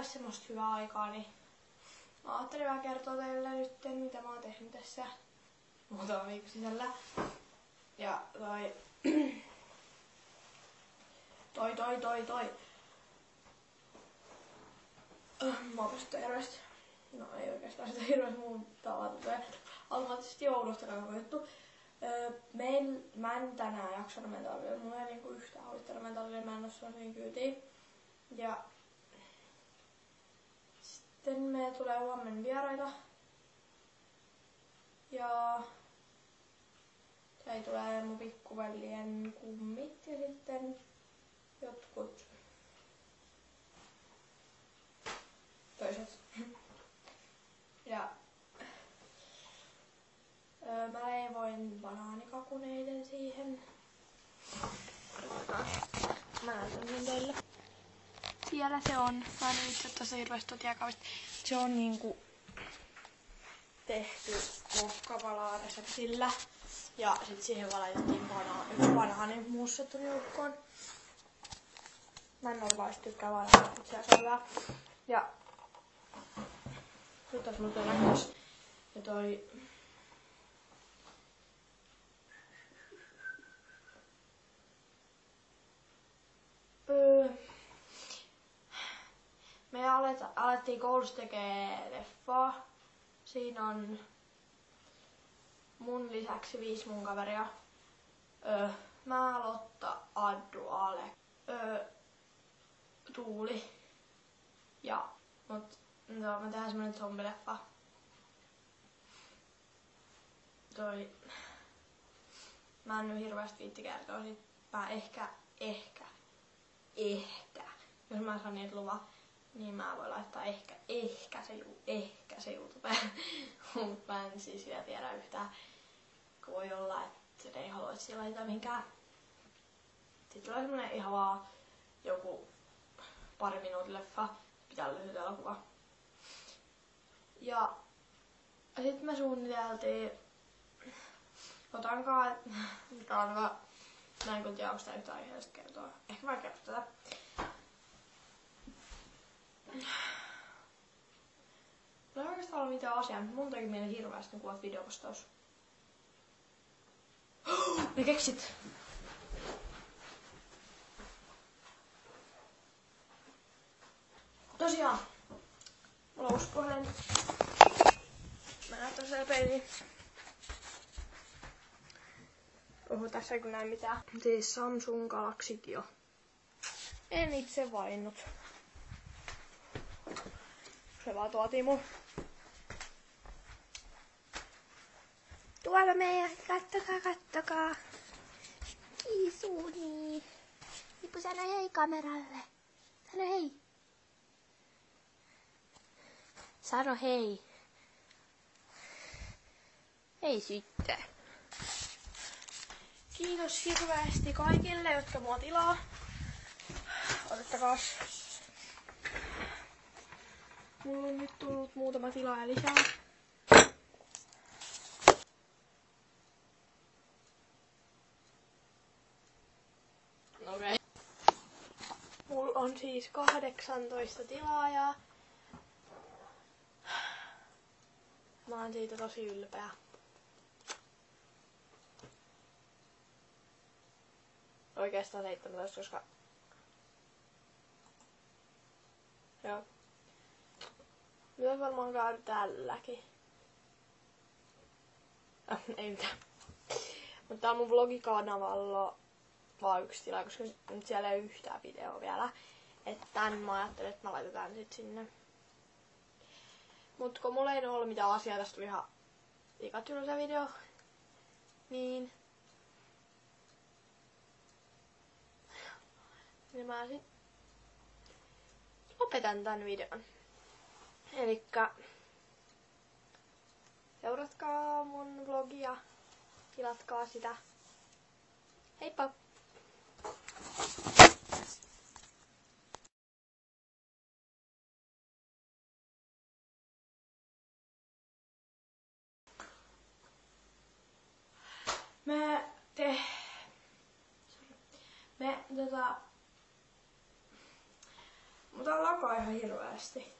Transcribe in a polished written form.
olisi semmoista hyvää aikaa, niin mä ajattelin vähän kertoa teille nyt, mitä mä oon tehnyt tässä muutaman viikon sisällä. Ja mä oon pessyt hirveästi. No ei oikeastaan sitä hirveästi muun tavalla tulee. Automaattisesti joulusta kaukoitettu. Mä en tänään jaksanut mennä talville. Mulla ei niinku yhtään huvittanut mennä talville. Mä en oo saanut niin kyytiin. Ja sitten me tulee huomenna vieraita. Ja siellä tulee mun pikkuveljen kummit ja sitten jotkut toiset. Ja mä leivoin banaanikakuneiden siihen. Mä näytän sen teille. Siellä se on. Mä en itse tässä hirveästi tiekaavista. Se on niinku tehty mohkapalaa reseptillä. Ja sit siihen vaan laitettiin banaanimussettu joukkoon. Mä en normaalisti tykkää banaania, mutta siellä se on hyvä. Ja nyt tässä muuten näköis. Ja me alettiin koulussa tekee leffaa. Siinä on mun lisäksi 5 mun kaveria. Mä, Lotta, Addu, Ale, Tuuli. Ja me tehdään semmonen zombileffa. Mä en nyt hirveästi viitti kertoa sit. Mä ehkä, jos mä saan niitä luvan, niin mä voin laittaa ehkä se YouTubeen. Mut mä en siis vielä tiedä yhtään. Voi olla, että ne ei halua, että siellä laitetaan minkään. Sitten tulee semmonen ihan vaan joku pari minuutin leffa. Pitää lyhyt elokuva. Ja sit me suunniteltiin Otankaa, mikä on hyvä. Mä en kun tiedä, onko sitä yhtä aiheesta kertoa. Ehkä mä kerron tätä. No ei oikeastaan ole mitään asiaa, mutta mun teki mieli hirveästi kuvat videopostaus. Ne keksit! Tosiaan, mulla on uusi puhelin. Mä näytän siellä peiliin. Oho, tässä ei kun näe mitään. Siis Samsung Galaxy Geo. En itse valinnut. Se vaan tuotiin mun. Tuolla meidän, kattokaa. Kiisuni. Lippu, sano hei kameralle. Sano hei. Sano hei. Hei sitten. Kiitos hirveästi kaikille, jotka mua tilaa. Otettakaas. Mulla on nyt tullut muutama tilaaja lisää. Okei. Mulla on siis 18 tilaajaa. Mä oon siitä tosi ylpeä. Oikeastaan 17, koska... Joo. Nyt varmaan käydä tälläkin. Ei mitään. Mutta tää on mun vlogikanavalla vaan yksi tila, koska nyt siellä ei ole yhtään videoa vielä. Että tän mä ajattelin, että mä laitetaan sit sinne. Mut kun mulla ei ollut mitään asiaa, tästä tuli ihan ikatylsä video. Niin mä sit lopetan tän videon. Elikkä seuratkaa mun vlogia, tilatkaa sitä. Heippa! Mutta ollaanko ihan hirveästi?